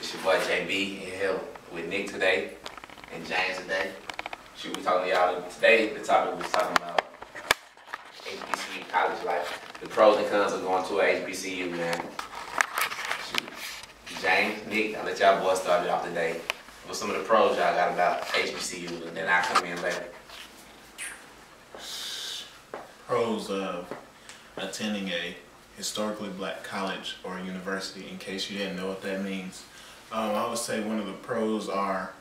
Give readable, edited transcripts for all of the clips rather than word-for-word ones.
It's your boy JB in here with Nick today and James today. Shoot, we talking to y'all today. The topic we're talking about HBCU college life. The pros and cons of going to a HBCU, man. Shoot. James, Nick, I'll let y'all boys start it off today. What's some of the pros y'all got about HBCU, and then I'll come in later. Pros of attending a historically black college or university, in case you didn't know what that means. I would say one of the pros are,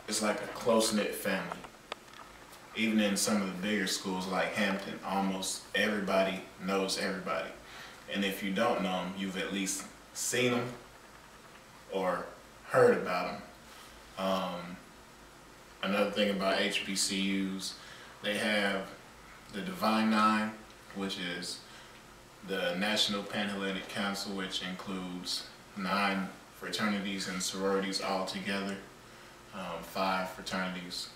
it's like a close-knit family. Even in some of the bigger schools like Hampton, almost everybody knows everybody. And if you don't know them, you've at least seen them or heard about them. Another thing about HBCUs, they have the Divine Nine, which is the National Panhellenic Council, which includes 9 fraternities and sororities all together, 5 fraternities,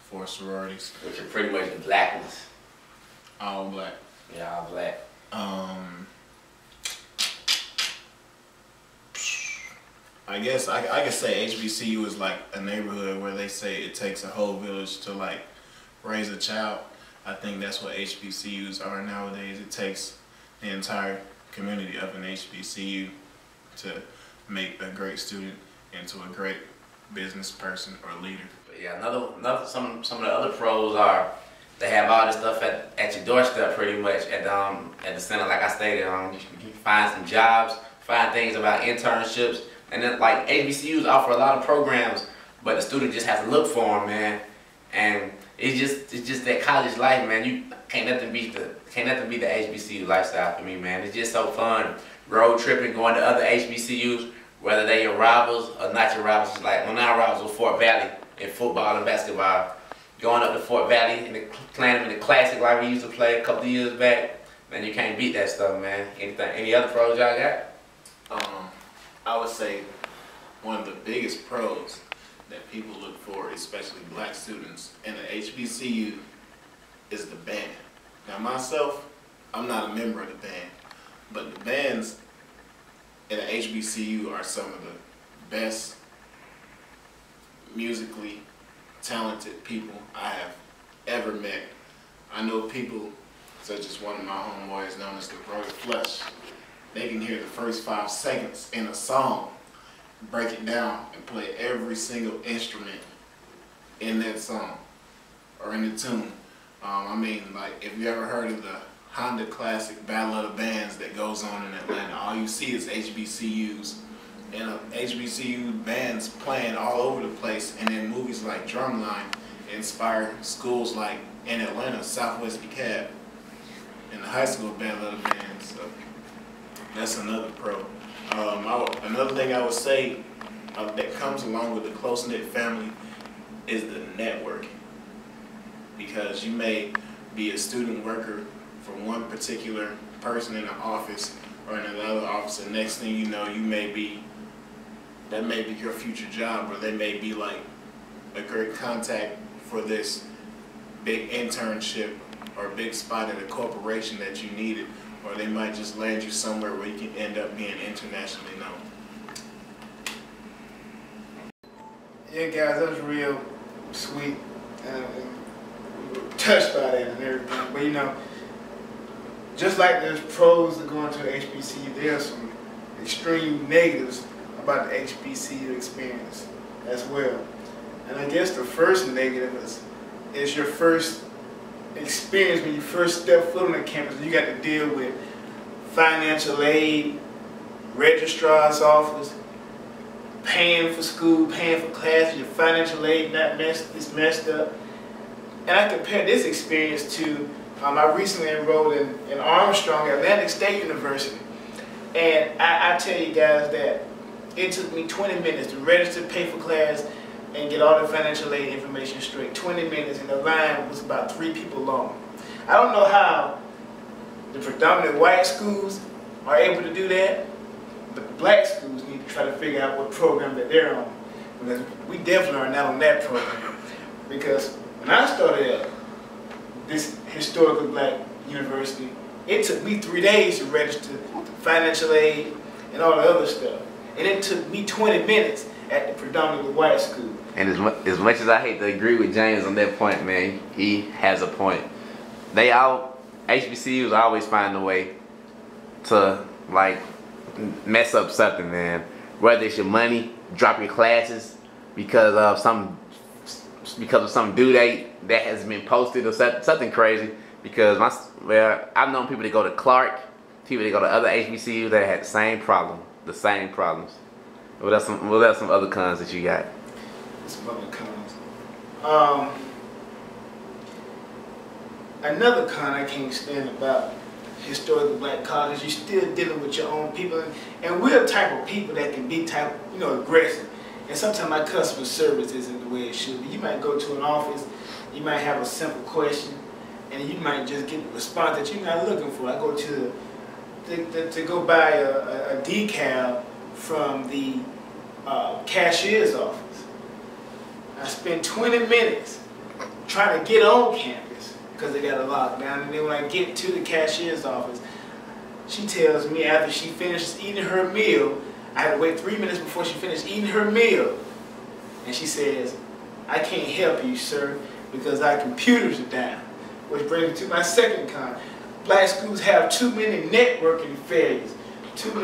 4 sororities. Which are pretty much the black ones. All black. Yeah, all black. I guess I could say HBCU is like a neighborhood where they say it takes a whole village to like raise a child. I think that's what HBCUs are nowadays. It takes the entire community of an HBCU to make a great student into a great business person or leader. But yeah, some of the other pros are they have all this stuff at your doorstep pretty much at the center. Like I stated, you can find some jobs, find things about internships, and then like HBCUs offer a lot of programs, but the student just has to look for them, man. And it's just that college life, man. You can't nothing beat the HBCU lifestyle for me, man. It's just so fun. Road tripping, going to other HBCUs, whether they your rivals or not your rivals. It's like when our rivals were Fort Valley in football and basketball. Going up to Fort Valley and playing them in the classic like we used to play a couple of years back. Man, you can't beat that stuff, man. Any other pros y'all got? I would say one of the biggest pros that people look for, especially black students in the HBCU, is the band. Now myself, I'm not a member of the band, but the bands in the HBCU are some of the best musically talented people I have ever met. I know people such as one of my homeboys known as the Brother Flush. They can hear the first 5 seconds in a song, break it down, and play every single instrument in that song or in the tune. I mean, like, if you ever heard of the Honda Classic Battle of the Bands that goes on in Atlanta, all you see is HBCUs and HBCU bands playing all over the place. And then movies like Drumline inspire schools like in Atlanta, Southwest DeKalb, and the high school Battle of the Bands. So that's another pro. Another thing I would say that comes along with the close-knit family is the networking. Because you may be a student worker for one particular person in an office or in another office, and next thing you know, that may be your future job, or they may be like a great contact for this big internship or big spot at a corporation that you needed. Or they might just land you somewhere where you can end up being internationally known. Yeah, guys, that was real sweet. We were touched by that and everything. But you know, just like there's pros to going to the HBCU, there's some extreme negatives about the HBCU experience as well. And I guess the first negative is your first experience when you first step foot on the campus. You got to deal with financial aid, registrar's office, paying for school, paying for classes, your financial aid is messed up. And I compare this experience to, I recently enrolled in Armstrong, Atlantic State University. And I tell you guys that it took me 20 minutes to register, pay for class, and get all the financial aid information straight. 20 minutes, and the line was about 3 people long. I don't know how the predominant white schools are able to do that, but the black schools need to try to figure out what program that they're on. Because we definitely are not on that program. Because when I started at this historically black university, it took me 3 days to register financial aid and all the other stuff. And it took me 20 minutes at the predominantly white school. And as much as I hate to agree with James on that point, man, he has a point. HBCUs always find a way to like mess up something, man. Whether it's your money, drop your classes because of some due date that has been posted or something crazy. Because I've known people that go to Clark, people that go to other HBCUs that had the same problems. What else some other cons that you got? Some other cons. Another con I can't stand about historically black colleges, you're still dealing with your own people, and we're the type of people that can be aggressive. And sometimes our customer service isn't the way it should be. You might go to an office, you might have a simple question, and you might just get the response that you're not looking for. I go to go buy a decal from the cashier's office. I spent 20 minutes trying to get on campus because they got a lockdown. And then when I get to the cashier's office, she tells me after she finishes eating her meal, I had to wait 3 minutes before she finished eating her meal. And she says, "I can't help you, sir, because our computers are down." Which brings me to my second con. Black schools have too many networking failures. Too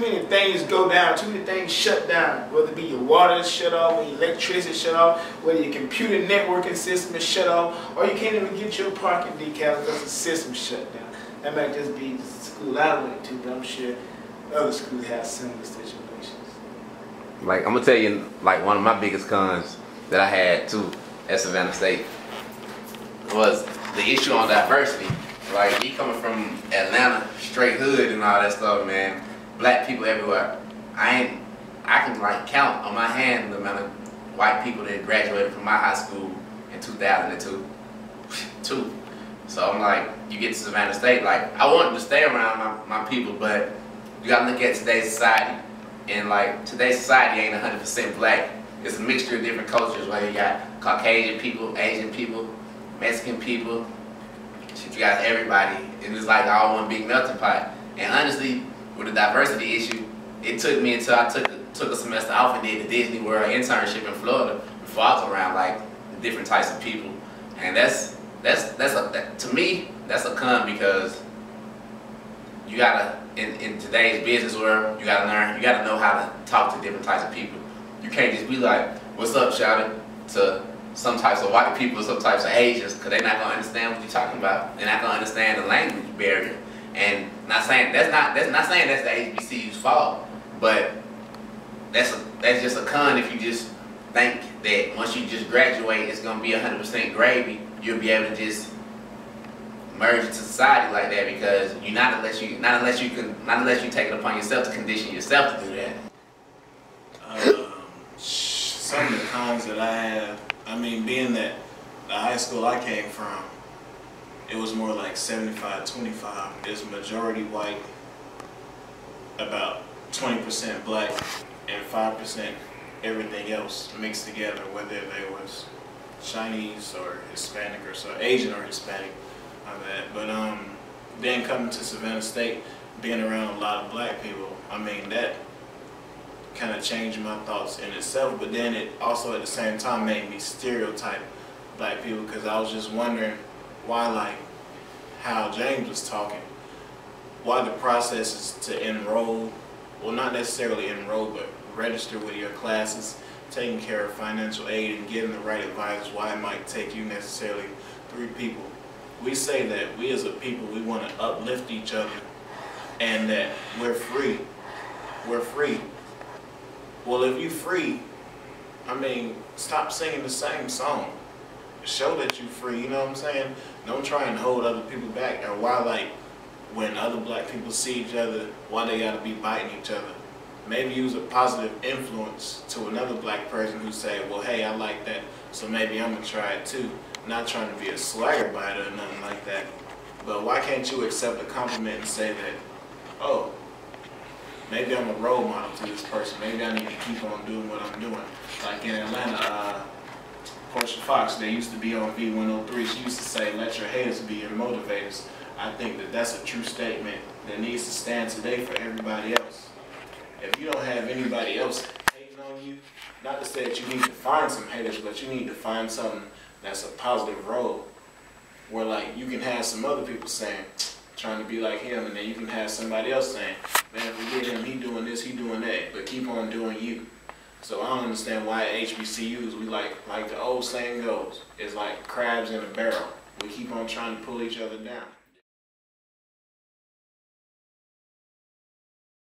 many things go down, too many things shut down. Whether it be your water is shut off, whether your electricity is shut off, whether your computer networking system is shut off, or you can't even get your parking decal because the system's shut down. That might just be the school I went to, but I'm sure other schools have similar situations. Like, I'm gonna tell you, like, one of my biggest cons that I had too at Savannah State was the issue on diversity. Like, me coming from Atlanta, straight hood and all that stuff, man. Black people everywhere. I can like count on my hand the amount of white people that graduated from my high school in 2002. So I'm like, you get to Savannah State, like, I wanted to stay around my people, but you gotta look at today's society, and like, today's society ain't 100% black. It's a mixture of different cultures, where you got Caucasian people, Asian people, Mexican people, you got everybody, and it's like all one big melting pot. And honestly, with the diversity issue, it took me until I took a semester off and did the Disney World internship in Florida before I was around like the different types of people. And to me, that's a con, because you gotta, in today's business world, you gotta know how to talk to different types of people. You can't just be like, "What's up, shouting?" to some types of white people, some types of Asians, because they're not gonna understand what you're talking about. They're not gonna understand the language barrier. And that's not saying that's the HBCU's fault, but that's just a con if you just think that once you just graduate, it's gonna be 100% gravy. You'll be able to just merge into society like that, because not unless you take it upon yourself to condition yourself to do that. Some of the cons that I have, I mean, being that the high school I came from, it was more like 75-25. It's majority white, about 20% black, and 5% everything else mixed together, whether they was Chinese or Hispanic or so, Asian or Hispanic, my bad. But then coming to Savannah State, being around a lot of black people, I mean, that kind of changed my thoughts in itself, but then it also at the same time made me stereotype black people, because I was just wondering why, like how James was talking, why the process is to enroll, well, not necessarily enroll, but register with your classes, taking care of financial aid and getting the right advisors, why it might take you necessarily 3 people. We say that we as a people, we want to uplift each other, and that we're free. We're free. Well, if you free, I mean, stop singing the same song. Show that you free, you know what I'm saying? Don't try and hold other people back. Or why, like, when other black people see each other, why they gotta be biting each other? Maybe use a positive influence to another black person who say, well, hey, I like that, so maybe I'm gonna try it too. Not trying to be a swagger biter or nothing like that. But why can't you accept a compliment and say that, oh, maybe I'm a role model to this person. Maybe I need to keep on doing what I'm doing. Like in Atlanta, Portia Fox, they used to be on V103. She used to say, "Let your haters be your motivators." I think that that's a true statement that needs to stand today for everybody else. if you don't have anybody else hating on you, not to say that you need to find some haters, but you need to find something that's a positive role, where like you can have some other people saying, trying to be like him, and then you can have somebody else saying, man, forget him, he doing this, he doing that, but keep on doing you. So I don't understand why at HBCUs, we like the old saying goes, it's like crabs in a barrel. We keep on trying to pull each other down.